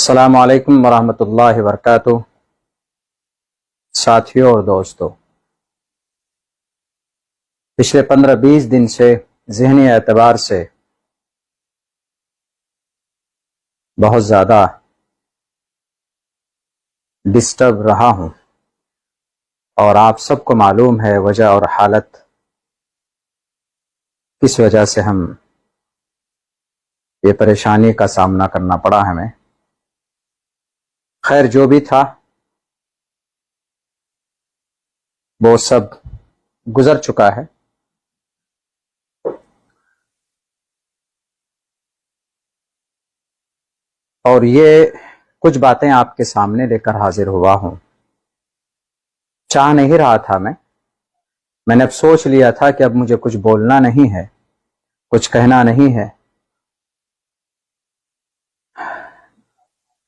السلام علیکم ورحمۃ اللہ وبرکاتہ۔ ساتھیوں اور دوستوں، پچھلے 15-20 دن سے ذہنی اعتبار سے بہت زیادہ ڈسٹرب رہا ہوں، اور آپ سب کو معلوم ہے وجہ اور حالت کس وجہ سے ہم یہ پریشانی کا سامنا کرنا پڑا ہمیں۔ خیر، جو بھی تھا وہ سب گزر چکا ہے۔ اور یہ کچھ باتیں آپ کے سامنے لے کر حاضر ہوا ہوں۔ چاہ نہیں رہا تھا میں نے اب سوچ لیا تھا کہ اب مجھے کچھ بولنا نہیں ہے، کچھ کہنا نہیں ہے۔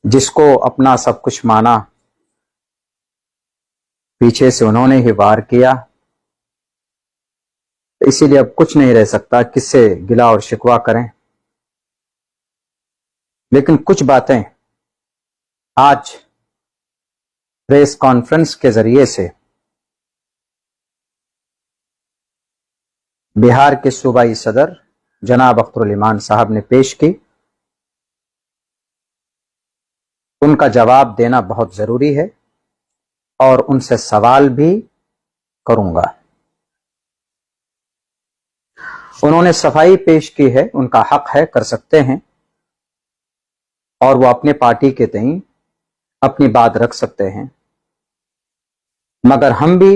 جس کو اپنا سب کچھ مانا، پیچھے سے انہوں نے ہی وار کیا، اسی لیے اب کچھ نہیں رہ سکتا، کس سے گلہ اور شکوہ کریں۔ لیکن کچھ باتیں آج پریس کانفرنس کے ذریعے سے بہار کے صوبائی صدر جناب اختر الایمان صاحب نے پیش کی، ان کا جواب دینا بہت ضروری ہے، اور ان سے سوال بھی کروں گا۔ انہوں نے صفائی پیش کی ہے، ان کا حق ہے، کر سکتے ہیں، اور وہ اپنے پارٹی کے تئیں اپنی بات رکھ سکتے ہیں، مگر ہم بھی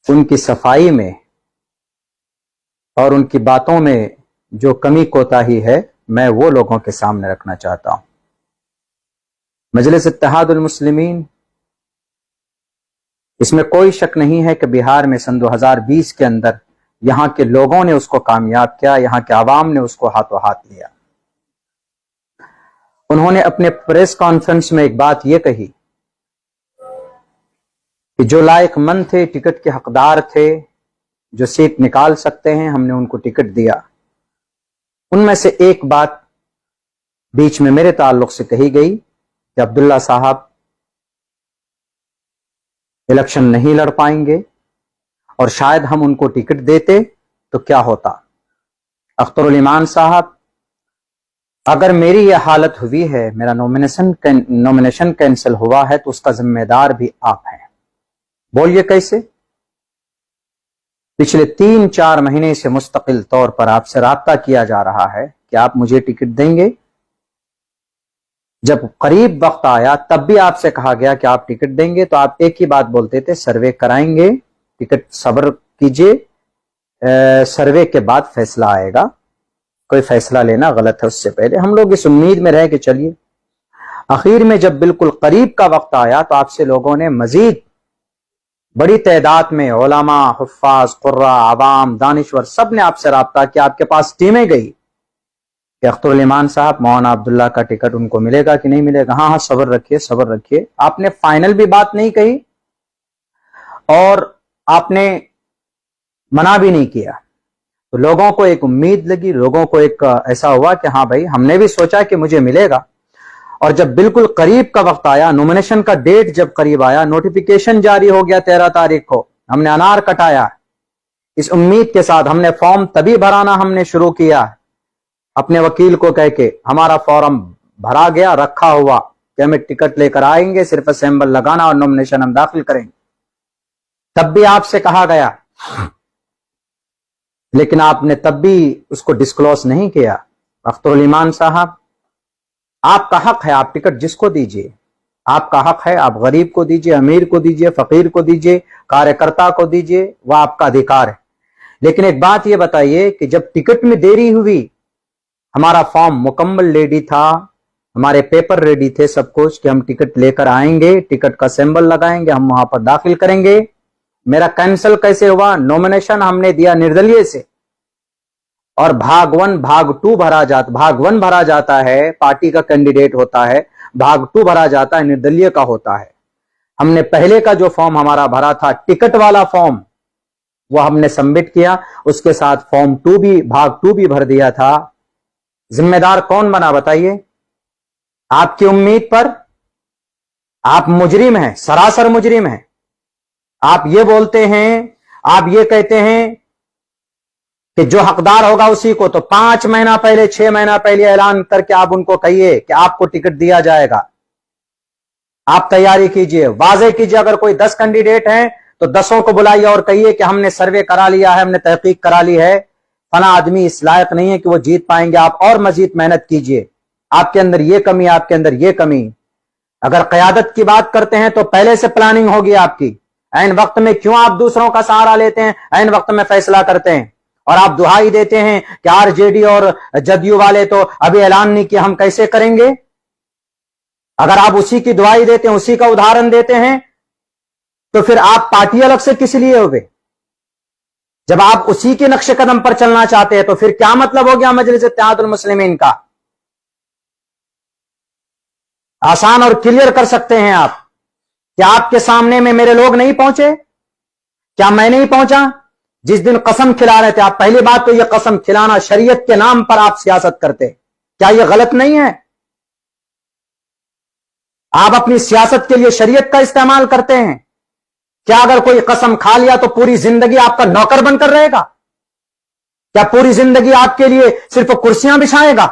ان کی صفائی میں اور ان کی باتوں میں جو کمی کوتاہی ہے، میں وہ لوگوں کے سامنے رکھنا چاہتا ہوں۔ مجلس اتحاد المسلمین، اس میں کوئی شک نہیں ہے کہ بہار میں سن 2020 کے اندر یہاں کے لوگوں نے اس کو کامیاب کیا، یہاں کے عوام نے اس کو ہاتھوں ہاتھ لیا۔ انہوں نے اپنے پریس کانفرنس میں ایک بات یہ کہی کہ جو لائق مند تھے، ٹکٹ کے حقدار تھے، جو سیٹ نکال سکتے ہیں، ہم نے ان کو ٹکٹ دیا۔ ان میں سے ایک بات بیچ میں میرے تعلق سے کہی گئی کہ عبداللہ صاحب الیکشن نہیں لڑ پائیں گے، اور شاید ہم ان کو ٹکٹ دیتے تو کیا ہوتا۔ اختر الایمان صاحب، اگر میری یہ حالت ہوئی ہے، میرا نومینیشن کینسل ہوا ہے، تو اس کا ذمہ دار بھی آپ ہیں۔ بولیے کیسے؟ پچھلے 3-4 مہینے سے مستقل طور پر آپ سے رابطہ کیا جا رہا ہے کہ آپ مجھے ٹکٹ دیں گے۔ جب قریب وقت آیا تب بھی آپ سے کہا گیا کہ آپ ٹکٹ دیں گے، تو آپ ایک ہی بات بولتے تھے، سروے کرائیں گے، ٹکٹ صبر کیجئے، سروے کے بعد فیصلہ آئے گا، کوئی فیصلہ لینا غلط ہے اس سے پہلے۔ ہم لوگ اس امید میں رہے کہ چلیے۔ آخر میں جب بالکل قریب کا وقت آیا تو آپ سے لوگوں نے مزید بڑی تعداد میں علماء، حفاظ، قراء، عوام، دانشور، سب نے آپ سے رابطہ کیا، آپ کے پاس ٹیمیں گئی کہ اختر الایمان صاحب، مولانا عبداللہ کا ٹکٹ ان کو ملے گا کہ نہیں ملے گا؟ ہاں صبر رکھیے، صبر رکھیے۔ آپ نے فائنل بھی بات نہیں کہی، اور آپ نے منع بھی نہیں کیا، تو لوگوں کو ایک امید لگی، لوگوں کو ایک ایسا ہوا کہ ہاں بھائی، ہم نے بھی سوچا کہ مجھے ملے گا۔ اور جب بالکل قریب کا وقت آیا، نومینیشن کا ڈیٹ جب قریب آیا، نوٹیفیکیشن جاری ہو گیا 13 تاریخ کو، ہم نے انار کٹایا اس امید کے ساتھ۔ ہم نے فارم تبھی بھرانا ہم نے شروع کیا، اپنے وکیل کو کہہ کے ہمارا فارم بھرا گیا، رکھا ہوا کہ ہمیں ٹکٹ لے کر آئیں گے، صرف اسمبل لگانا اور نومینیشن ہم داخل کریں گے۔ تب بھی آپ سے کہا گیا، لیکن آپ نے تب بھی اس کو ڈسکلوز نہیں کیا۔ اختر الایمان صاحب، آپ کا حق ہے، آپ ٹکٹ جس کو دیجئے، آپ کا حق ہے، آپ غریب کو دیجئے، امیر کو دیجئے، فقیر کو دیجئے، کارکرتا کو دیجئے، وہ آپ کا ادھیکار ہے۔ لیکن ایک بات یہ بتائیے کہ جب ٹکٹ میں دیری ہوئی، ہمارا فارم مکمل ریڈی تھا، ہمارے پیپر ریڈی تھے، سب کچھ، کہ ہم ٹکٹ لے کر آئیں گے، ٹکٹ کا سمبل لگائیں گے، ہم وہاں پر داخل کریں گے۔ میرا کینسل کیسے ہوا؟ نومینیشن ہم نے دیا نردلیہ سے، اور بھاگ 1 بھاگ 2 بھرا جاتا، بھاگ 1 بھرا جاتا ہے، پارٹی کا کینڈیڈیٹ ہوتا ہے، بھاگ 2 بھرا جاتا ہے، نردلیہ کا ہوتا ہے۔ ہم نے پہلے کا جو فارم ہمارا بھرا تھا، ٹکٹ والا فارم، وہ ہم نے سبمٹ کیا، اس کے ساتھ فارم 2 بھی، بھاگ 2 بھی بھر دیا تھا۔ ذمہ دار کون بنا بتائیے؟ आपकी उम्मीद पर आप मुजरिम हैं, सरासर मुजरिम हैं। आप ये बोलते हैं, आप ये कहते हैं कि जो हकदार होगा उसी को, तो 5 महीना पहले 6 महीना पहले ऐलान करके आप उनको कहिए कि आपको टिकट दिया जाएगा। आप तैयारी कीजिए, वाजे कीजिए। अगर कोई 10 कैंडिडेट हैं तो 10 को बुलाइए और कहिए कि हमने सर्वे करा लिया है, हमने तहकीक करा ली है, फला आदमी इस लायक नहीं है कि वो जीत पाएंगे, आप और मजीद मेहनत कीजिए, आपके अंदर ये कमी, आपके अंदर ये कमी। अगर क़यादत की बात करते हैं तो पहले से प्लानिंग होगी आपकी। ऐन वक्त में क्यों आप दूसरों का सहारा लेते हैं, ऐन वक्त में फैसला करते हैं और आप दुहाई देते हैं कि आरजेडी और जदयू वाले तो अभी ऐलान नहीं किया, हम कैसे करेंगे। अगर आप उसी की दुहाई देते हैं, उसी का उदाहरण देते हैं, तो फिर आप पार्टी अलग से किस लिए होगे। जब आप उसी के नक्शे कदम पर चलना चाहते हैं तो फिर क्या मतलब हो गया मजलिस इत्तेहादुल मुस्लिमीन का। आसान और क्लियर कर सकते हैं आप। क्या आपके सामने में मेरे लोग नहीं पहुंचे, क्या मैं नहीं पहुंचा। जिस दिन कसम खिला रहे थे आप, पहली बात तो यह कसम खिलाना शरीयत के नाम पर आप सियासत करते, क्या यह गलत नहीं है। आप अपनी सियासत के लिए शरीयत का इस्तेमाल करते हैं। क्या अगर कोई कसम खा लिया तो पूरी जिंदगी आपका नौकर बनकर रहेगा। क्या पूरी जिंदगी आपके लिए सिर्फ कुर्सियां बिछाएगा,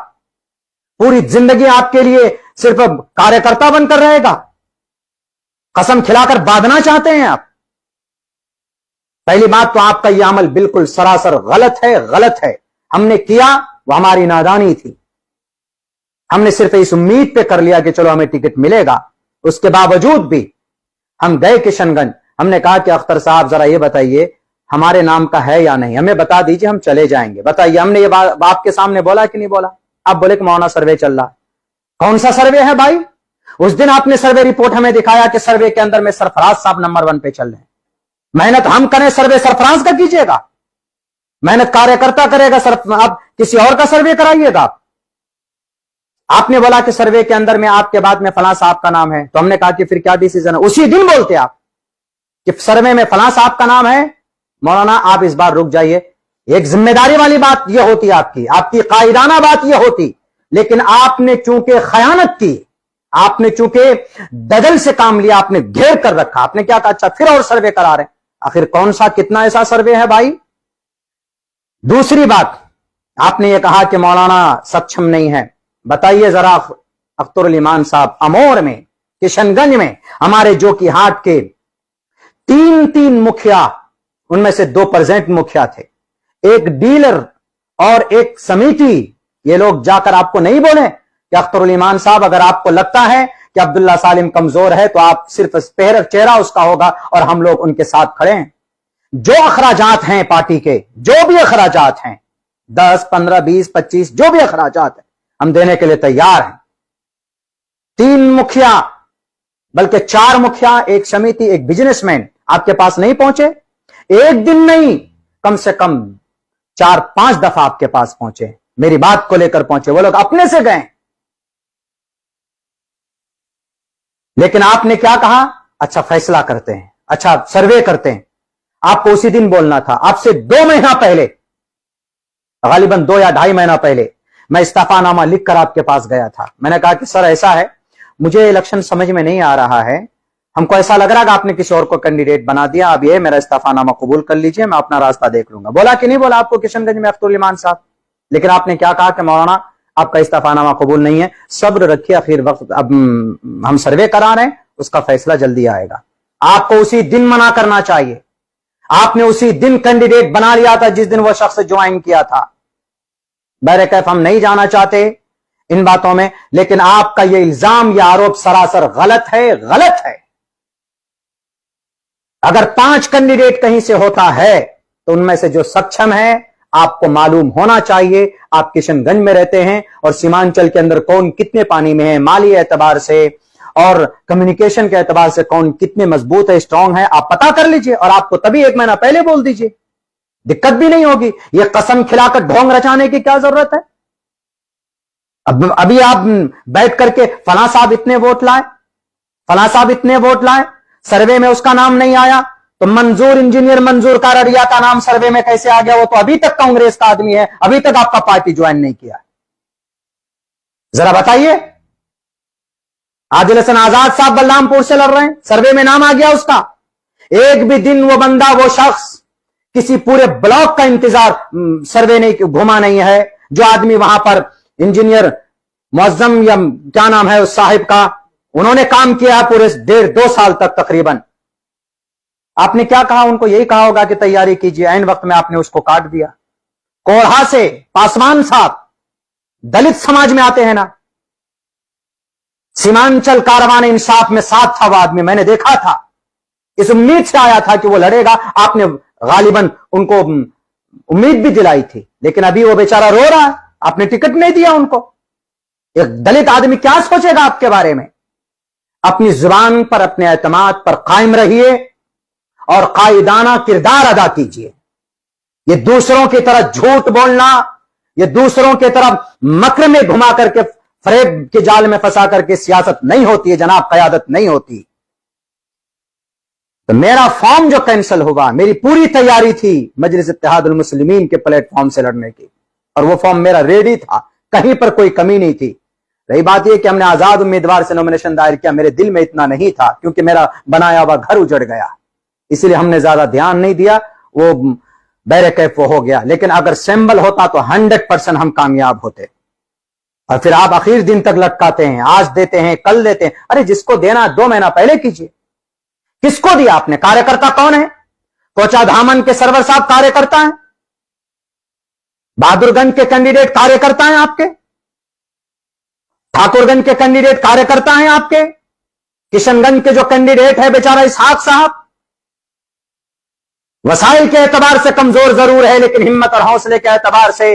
पूरी जिंदगी आपके लिए सिर्फ कार्यकर्ता बनकर रहेगा। कसम खिलाकर बांधना चाहते हैं आप। पहली बात तो आपका यह अमल बिल्कुल सरासर गलत है, गलत है। हमने किया वो हमारी नादानी थी, हमने सिर्फ इस उम्मीद पे कर लिया कि चलो हमें टिकट मिलेगा। उसके बावजूद भी हम गए किशनगंज, हमने कहा कि अख्तर साहब जरा ये बताइए हमारे नाम का है या नहीं, हमें बता दीजिए, हम चले जाएंगे। बताइए, हमने ये बाप के सामने बोला कि नहीं बोला। आप बोले कि मौलाना सर्वे चल रहा। कौन सा सर्वे है भाई। उस दिन आपने सर्वे रिपोर्ट हमें दिखाया कि सर्वे के अंदर में सरफराज साहब नंबर 1 पे चल रहे हैं। मेहनत हम करें, सर्वे सरफराज का कीजिएगा। मेहनत कार्यकर्ता करेगा, आप किसी और का सर्वे कराइएगा। आपने बोला कि सर्वे के अंदर में आपके बाद में फलां साहब का नाम है, तो हमने कहा कि फिर क्या डिसीजन है। उसी दिन बोलते आप कि सर्वे में फलां साहब का नाम है। मौलाना आप इस बार रुक जाइए। एक जिम्मेदारी वाली बात यह होती आपकी कायदाना बात यह होती, लेकिन आपने चूंकि खयानत की, आपने चूंकि दजल से काम लिया, आपने घेर कर रखा। आपने क्या कहा, अच्छा फिर और सर्वे करा रहे हैं। आखिर कौन सा कितना ऐसा सर्वे है भाई। दूसरी बात, आपने यह कहा कि मौलाना सक्षम नहीं है। बताइए जरा, अख्तरुल ईमान साहब अमोर में, किशनगंज में हमारे जो की हाट के 3 मुखिया, उनमें से 2 प्रेजेंट मुखिया थे, एक डीलर और एक समिति। ये लोग जाकर आपको नहीं बोले कि अख्तरुल ईमान साहब अगर आपको लगता है कि अब्दुल्ला सालिम कमजोर है तो आप सिर्फ चेहरा उसका होगा और हम लोग उनके साथ खड़े हैं। जो अखराजात हैं पार्टी के, जो भी अखराजात हैं, 10, 15, 20, 25 जो भी अखराजात हैं, हम देने के लिए तैयार हैं। 3 मुखिया, बल्कि 4 मुखिया, एक समिति, एक बिजनेसमैन आपके पास नहीं पहुंचे। एक दिन नहीं, कम से कम 4-5 दफा आपके पास पहुंचे, मेरी बात को लेकर पहुंचे। वो लोग अपने से गए, लेकिन आपने क्या कहा, अच्छा फैसला करते हैं, अच्छा सर्वे करते हैं। आपको उसी दिन बोलना था। आपसे 2 महीना पहले, गालिबन 2 या 2.5 महीना पहले, मैं इस्तीफानामा लिखकर आपके पास गया था। मैंने कहा कि सर ऐसा है, मुझे इलेक्शन समझ में नहीं आ रहा है, हमको ऐसा लग रहा है कि आपने किसी और को कैंडिडेट बना दिया, अब ये मेरा इस्तीफानामा कबूल कर लीजिए, मैं अपना रास्ता देख लूंगा। बोला कि नहीं बोला आपको किशनगंज में अख्तरुल ईमान साहब। लेकिन आपने क्या कहा कि मौलाना आपका इस्तीफानामा कबूल नहीं है, सब्र रखिए, आखिर वक्त अब हम सर्वे करा रहे हैं, उसका फैसला जल्दी आएगा। आपको उसी दिन मना करना चाहिए। आपने उसी दिन कैंडिडेट बना लिया था जिस दिन वो शख्स ज्वाइन किया था। बहरकैफ हम नहीं जाना चाहते इन बातों में, लेकिन आपका यह इल्जाम, यह आरोप सरासर गलत है, गलत है। अगर 5 कैंडिडेट कहीं से होता है तो उनमें से जो सक्षम है आपको मालूम होना चाहिए। आप किशनगंज में रहते हैं और सीमांचल के अंदर कौन कितने पानी में है, माली एतबार से और कम्युनिकेशन के एतबार से कौन कितने मजबूत है, स्ट्रांग है, आप पता कर लीजिए और आपको तभी 1 महीना पहले बोल दीजिए, दिक्कत भी नहीं होगी। यह कसम खिलाकर ढोंग रचाने की क्या जरूरत है। अभी आप बैठ करके फलां साहब इतने वोट लाए, फलां साहब इतने वोट लाए, सर्वे में उसका नाम नहीं आया, तो मंजूर इंजीनियर मंजूर कारड़िया का नाम सर्वे में कैसे आ गया। वो तो अभी तक कांग्रेस का आदमी है, अभी तक आपका पार्टी ज्वाइन नहीं किया। जरा बताइए। आदिल हसन आजाद साहब बलरामपुर से लड़ रहे हैं, सर्वे में नाम आ गया उसका। एक भी दिन वो बंदा, वो शख्स किसी पूरे ब्लॉक का इंतजार सर्वे नहीं घुमा नहीं है। जो आदमी वहां पर इंजीनियर मुअज्जम या क्या नाम है उस साहिब का, उन्होंने काम किया पूरे 1.5-2 साल तक तकरीबन। आपने क्या कहा उनको? यही कहा होगा कि तैयारी कीजिए, ऐन वक्त में आपने उसको काट दिया। कोढ़ा से पासवान साहब दलित समाज में आते हैं ना, सीमांचल कारवान इंसाफ में साथ था वो आदमी, मैंने देखा था, इस उम्मीद से आया था कि वो लड़ेगा। आपने गालिबन उनको उम्मीद भी दिलाई थी, लेकिन अभी वो बेचारा रो रहा है, आपने टिकट नहीं दिया उनको। एक दलित आदमी क्या सोचेगा आपके बारे में? अपनी जुबान पर, अपने एतमाद पर कायम रहिए और कायदाना किरदार अदा कीजिए। ये दूसरों की तरह झूठ बोलना, ये दूसरों की तरह मक्र में घुमा करके, फरेब के जाल में फंसा करके सियासत नहीं होती है जनाब, क़यादत नहीं होती। तो मेरा फॉर्म जो कैंसिल हुआ, मेरी पूरी तैयारी थी मजलिस इत्तेहादुल मुस्लिमीन के प्लेटफॉर्म से लड़ने की, और वो फॉर्म मेरा रेडी था, कहीं पर कोई कमी नहीं थी। रही बात यह कि हमने आजाद उम्मीदवार से नॉमिनेशन दायर किया, मेरे दिल में इतना नहीं था, क्योंकि मेरा बनाया हुआ घर उजड़ गया, इसलिए हमने ज्यादा ध्यान नहीं दिया, वो बैरकैफ हो गया। लेकिन अगर सिंबल होता तो 100% हम कामयाब होते। और फिर आप आखिर दिन तक लटकाते हैं, आज देते हैं, कल देते हैं। अरे जिसको देना 2 महीना पहले कीजिए। किसको दिया आपने? कार्यकर्ता कौन है? कोचा धामन के सरवर साहब कार्यकर्ता हैं, बहादुरगंज के कैंडिडेट कार्यकर्ता हैं आपके, ठाकुरगंज के कैंडिडेट कार्यकर्ता हैं आपके, किशनगंज के जो कैंडिडेट है बेचारा इसहाक साहब, वसाइल के एतबार से कमजोर जरूर है, लेकिन हिम्मत और हौसले के एतबार से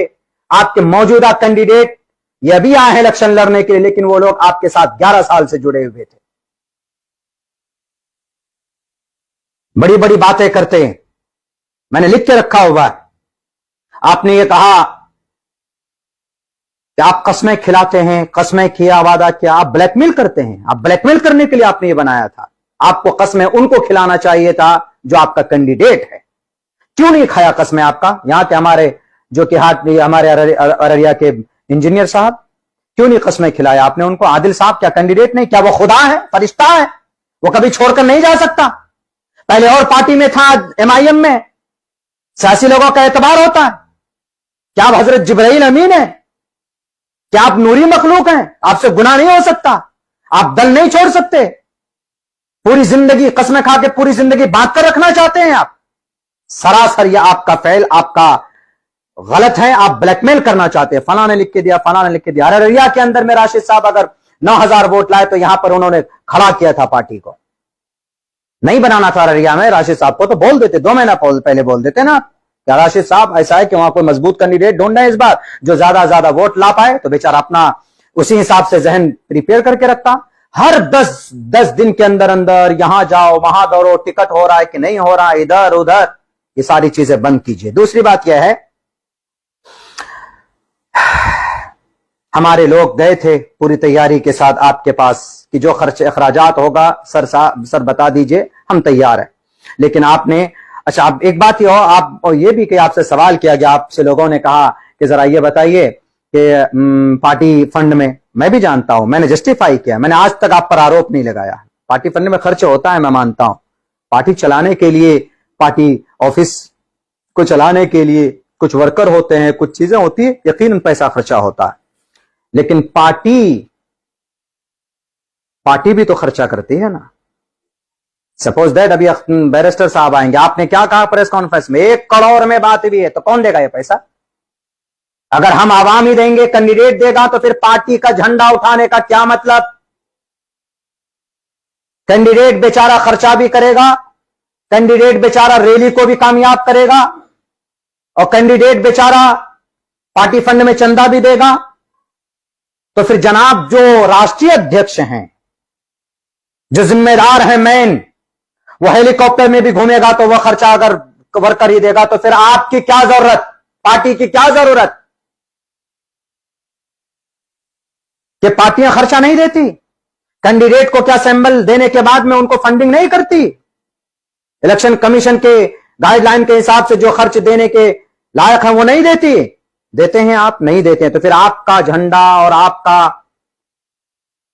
आपके मौजूदा कैंडिडेट ये अभी आए हैं इलेक्शन लड़ने के लिए, लेकिन वो लोग आपके साथ 11 साल से जुड़े हुए थे। बड़ी बड़ी बातें करते हैं, मैंने लिख के रखा हुआ है। आपने ये कहा कि आप कस्में खिलाते हैं, कस्में किया, वादा किया, आप ब्लैकमेल करते हैं। आप ब्लैकमेल करने के लिए आपने ये बनाया था। आपको कस्में उनको खिलाना चाहिए था जो आपका कैंडिडेट है। क्यों नहीं खाया कस्में आपका? यहां के हमारे जो कि हमारे अररिया के इंजीनियर साहब, क्यों नहीं कस्में खिलाया आपने उनको? आदिल साहब क्या कैंडिडेट नहीं? क्या वो खुदा है, फरिश्ता है? वो कभी छोड़कर नहीं जा सकता। पहले और पार्टी में था, MIM में। सियासी लोगों का एतबार होता है। क्या आप हजरत जिब्राइल अमीन है? क्या आप नूरी मखलूक हैं? आपसे गुनाह नहीं हो सकता, आप दल नहीं छोड़ सकते। पूरी जिंदगी कस्में खा के पूरी जिंदगी बांध कर रखना चाहते हैं आप। सरासर यह आपका फेल, आपका गलत है। आप ब्लैकमेल करना चाहते हैं, फलाने लिख के दिया, फलाने लिख के दिया। अररिया के अंदर में राशिद साहब अगर 9,000 वोट लाए तो यहां पर उन्होंने खड़ा किया था पार्टी को। नहीं बनाना था अररिया में राशिद साहब को तो बोल देते, 2 महीना पहले बोल देते ना। क्या राशिद साहब ऐसा है कि वहां कोई मजबूत कैंडिडेट ढूंढना है इस बार जो ज्यादा वोट ला पाए? तो बेचारा अपना उसी हिसाब से जहन प्रिपेयर करके रखता। हर 10 दिन के अंदर अंदर यहां जाओ, वहां दौड़ो, टिकट हो रहा है कि नहीं हो रहा, इधर उधर, ये सारी चीजें बंद कीजिए। दूसरी बात यह है, हमारे लोग गए थे पूरी तैयारी के साथ आपके पास कि जो खर्चे अखराजात होगा सर बता दीजिए, हम तैयार हैं। लेकिन आपने, अच्छा आप एक बात आप और ये भी कि आपसे सवाल किया गया, आपसे लोगों ने कहा कि जरा ये बताइए कि पार्टी फंड में, मैं भी जानता हूं, मैंने जस्टिफाई किया, मैंने आज तक आप पर आरोप नहीं लगाया। पार्टी फंड में खर्च होता है, मैं मानता हूं। पार्टी चलाने के लिए, पार्टी ऑफिस को चलाने के लिए कुछ वर्कर होते हैं, कुछ चीजें होती है, यकीनन पैसा खर्चा होता है। लेकिन पार्टी भी तो खर्चा करती है ना। सपोज दैट अभी बैरिस्टर साहब आएंगे, आपने क्या कहा प्रेस कॉन्फ्रेंस में? 1 करोड़ में बात भी है, तो कौन देगा ये पैसा? अगर हम आवाम ही देंगे, कैंडिडेट देगा, तो फिर पार्टी का झंडा उठाने का क्या मतलब? कैंडिडेट बेचारा खर्चा भी करेगा, कैंडिडेट बेचारा रैली को भी कामयाब करेगा, और कैंडिडेट बेचारा पार्टी फंड में चंदा भी देगा। तो फिर जनाब जो राष्ट्रीय अध्यक्ष हैं, जो जिम्मेदार हैं मेन, वो हेलीकॉप्टर में भी घूमेगा तो वह खर्चा अगर कवर कर ही देगा, तो फिर आपकी क्या जरूरत, पार्टी की क्या जरूरत कि पार्टियां खर्चा नहीं देती? कैंडिडेट को क्या सिंबल देने के बाद में उनको फंडिंग नहीं करती? इलेक्शन कमीशन के गाइडलाइन के हिसाब से जो खर्च देने के लायक है वो नहीं देती? देते हैं आप, नहीं देते हैं। तो फिर आपका झंडा और आपका